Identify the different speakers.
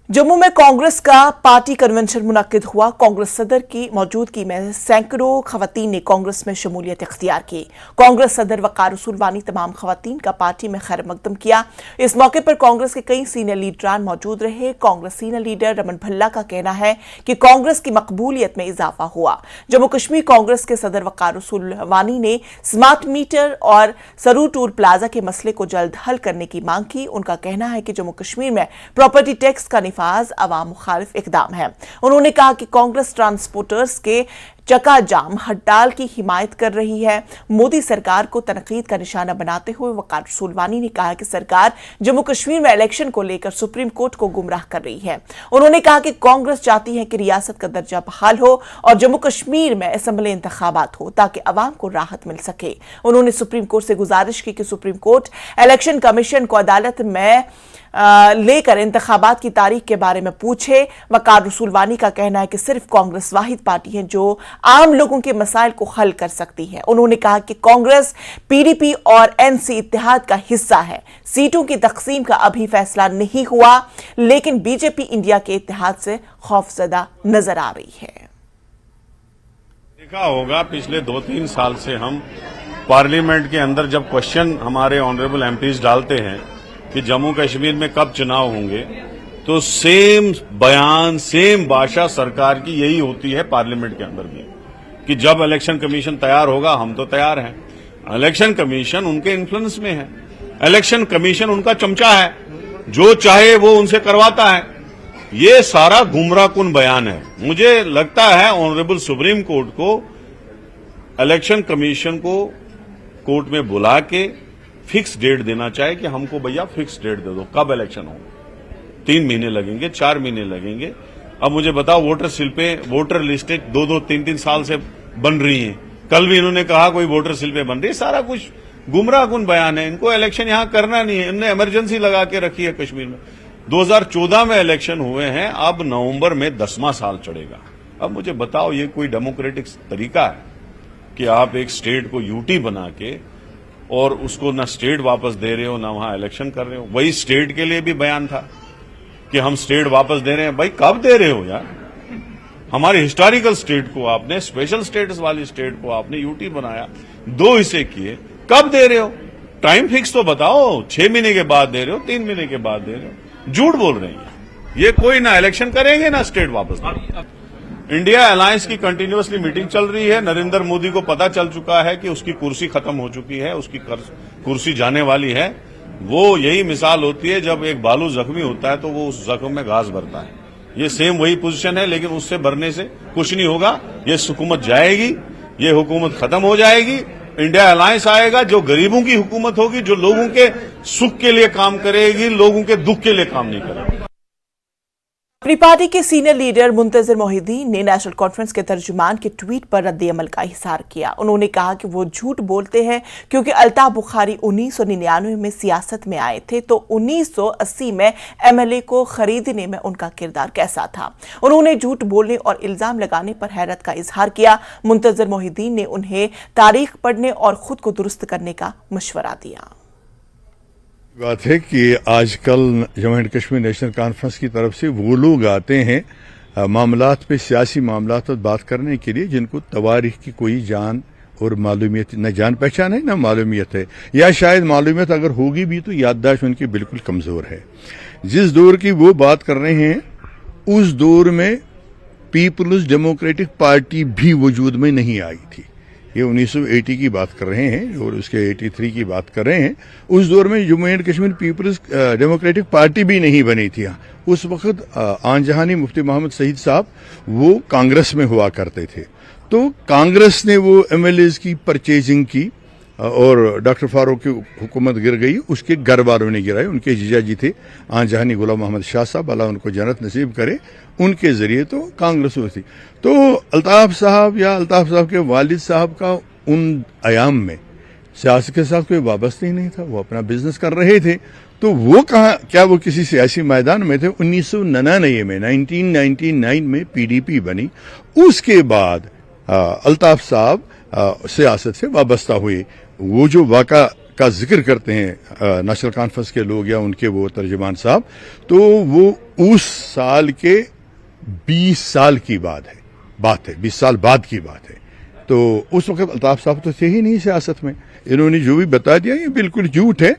Speaker 1: जम्मू में कांग्रेस का party convention मुनक्किद हुआ। कांग्रेस सदर की मौजूदगी में सैकड़ों खवातीन ने कांग्रेस में शमूलियत इख्तियार की। कांग्रेस सदर वकार रसूल वानी तमाम खवातीन का पार्टी में खैर मकदम किया। इस मौके पर कांग्रेस के कई सीनियर लीडरान मौजूद रहे। कांग्रेस सीनियर लीडर रमन भल्ला का कहना है कि कांग्रेस की मकबूलियत में इजाफा हुआ। जम्मू कश्मीर कांग्रेस के सदर वकार रसूल वानी ने स्मार्ट मीटर और सरू टूल प्लाजा के मसले को जल्द हल करने की मांग की। उनका कहना है कि जम्मू कश्मीर में प्रॉपर्टी टैक्स का अवाम मुखालिफ इकदाम है। उन्होंने कहा कि कांग्रेस ट्रांसपोर्टर्स के चक्का जाम हड़ताल की हिमायत कर रही है। मोदी सरकार को तनकीद का निशाना बनाते हुए वकार रसूल वानी ने कहा कि सरकार जम्मू कश्मीर में इलेक्शन को लेकर सुप्रीम कोर्ट को गुमराह कर रही है। उन्होंने कहा कि कांग्रेस चाहती है कि रियासत का दर्जा बहाल हो और जम्मू कश्मीर में असम्बली इंतखाबात हो ताकि अवाम को राहत मिल सके। उन्होंने सुप्रीम कोर्ट से गुजारिश की कि सुप्रीम कोर्ट इलेक्शन कमीशन को अदालत में लेकर इंतखाबात की तारीख के बारे में पूछे। वकार रसूल वानी का कहना है कि सिर्फ कांग्रेस वाहिद पार्टी है जो आम लोगों के मसाइल को हल कर सकती है। उन्होंने कहा कि कांग्रेस पीडीपी और एनसी इत्तेहाद का हिस्सा है। सीटों की तकसीम का अभी फैसला नहीं हुआ, लेकिन बीजेपी इंडिया के इत्तेहाद से खौफजदा नजर आ रही है।
Speaker 2: देखा होगा पिछले 2-3 साल से हम पार्लियामेंट के अंदर जब क्वेश्चन हमारे ऑनरेबल एमपीज डालते हैं कि जम्मू कश्मीर में कब चुनाव होंगे, तो सेम बयान सेम भाषा सरकार की यही होती है पार्लियामेंट के अंदर भी कि जब इलेक्शन कमीशन तैयार होगा हम तो तैयार हैं। इलेक्शन कमीशन उनके इन्फ्लुएंस में है, इलेक्शन कमीशन उनका चमचा है, जो चाहे वो उनसे करवाता है। ये सारा गुमराहकुन बयान है। मुझे लगता है ऑनरेबल सुप्रीम कोर्ट को इलेक्शन कमीशन को कोर्ट में बुला के फिक्स डेट देना चाहिए कि हमको भैया फिक्स डेट दे दो, कब इलेक्शन हो। 3 महीने लगेंगे, 4 महीने लगेंगे। अब मुझे बताओ, वोटर स्लिपें, वोटर लिस्टें 2-2, 3-3 साल से बन रही हैं। कल भी इन्होंने कहा कोई वोटर स्लिपें बन रही है। सारा कुछ गुमराहकुन बयान है। इनको इलेक्शन यहां करना नहीं है। इन्होंने इमरजेंसी लगा के रखी है कश्मीर में। 2014 में इलेक्शन हुए हैं, अब नवंबर में 10वां साल चढ़ेगा। अब मुझे बताओ, ये कोई डेमोक्रेटिक तरीका है कि आप एक स्टेट को यूटी बना के और उसको ना स्टेट वापस दे रहे हो ना वहां इलेक्शन कर रहे हो। वही स्टेट के लिए भी बयान था कि हम स्टेट वापस दे रहे हैं। भाई कब दे रहे हो यार? हमारे हिस्टोरिकल स्टेट को आपने, स्पेशल स्टेटस वाली स्टेट को आपने यूटी बनाया, 2 हिस्से किए, कब दे रहे हो? टाइम फिक्स तो बताओ। 6 महीने के बाद दे रहे हो, 3 महीने के बाद दे रहे हो। झूठ बोल रहे हैं ये। कोई ना इलेक्शन करेंगे ना स्टेट वापस देंगे। इंडिया अलायंस की कंटिन्यूअसली मीटिंग चल रही है। नरेंद्र मोदी को पता चल चुका है कि उसकी कुर्सी खत्म हो चुकी है, उसकी कुर्सी जाने वाली है। वो यही मिसाल होती है, जब एक भालू जख्मी होता है तो वो उस जख्म में घास भरता है। ये सेम वही पोजीशन है, लेकिन उससे भरने से कुछ नहीं होगा। ये हुकूमत जाएगी, ये हुकूमत खत्म हो जाएगी। इंडिया अलायंस आएगा, जो गरीबों की हुकूमत होगी, जो लोगों के सुख के लिए काम करेगी, लोगों के दुख के लिए काम नहीं करेगी।
Speaker 1: अपनी पार्टी के सीनियर लीडर मुंतजर मोहिद्दीन ने नेशनल कॉन्फ्रेंस के तर्जुमान के ट्वीट पर रद्द-ए-अमल का इज़हार किया। उन्होंने कहा कि वो झूठ बोलते हैं क्योंकि अल्ताफ बुखारी 1999 में सियासत में आए थे तो 1980 में एमएलए को खरीदने में उनका किरदार कैसा था। उन्होंने झूठ बोलने और इल्जाम लगाने पर हैरत का इज़हार किया। मुंतजर मोहिद्दीन ने उन्हें तारीख पढ़ने और खुद को दुरुस्त करने का मशवरा दिया।
Speaker 3: बात है कि आजकल Jammu and Kashmir national conference की तरफ से वो लोग आते हैं मामलात पे, सियासी मामलात पर बात करने के लिए जिनको तवारीख की कोई जान और मालूमियत, न जान पहचान है न मालूमियत है, या शायद मालूमियत अगर होगी भी तो याददाश्त उनकी बिल्कुल कमज़ोर है। जिस दौर की वो बात कर रहे हैं उस दौर में पीपल्स डेमोक्रेटिक पार्टी भी वजूद में नहीं आई थी। ये 1980 की बात कर रहे हैं और उसके 83 की बात कर रहे हैं। उस दौर में Jammu and Kashmir peoples democratic party भी नहीं बनी थी। उस वक्त आन जहानी मुफ्ती मोहम्मद सईद साहब वो कांग्रेस में हुआ करते थे। तो कांग्रेस ने वो एमएलएज की परचेजिंग की और डॉक्टर फारूक की हुकूमत गिर गई, उसके घर वालों ने गिराई। उनके जीजा जी थे आन जहानी गुलाम मोहम्मद शाह साहब, अल्लाह उनको जन्नत नसीब करे, उनके जरिए तो कांग्रेस हुई थी। तो अल्ताफ साहब या अल्ताफ साहब के वालिद साहब का उन अयाम में सियासत के साथ कोई वाबस्ता ही नहीं था। वो अपना बिजनेस कर रहे थे। तो वो कहाँ, क्या वो किसी सियासी मैदान में थे? 1999 में, 1999 में पीडीपी बनी। उसके बाद अल्ताफ साहब सियासत से वाबस्ता हुए। वो जो वाक़ा کا ذکر کرتے ہیں نیشنل کانفرنس کے لوگ یا ان کے وہ ترجمان صاحب، تو وہ اس سال کے 20 سال کی بات ہے 20 سال بعد کی بات ہے۔ تو اس وقت الطاف صاحب تو تھے ہی نہیں سیاست میں، انہوں نے جو بھی بتا دیا یہ بالکل جھوٹ ہے۔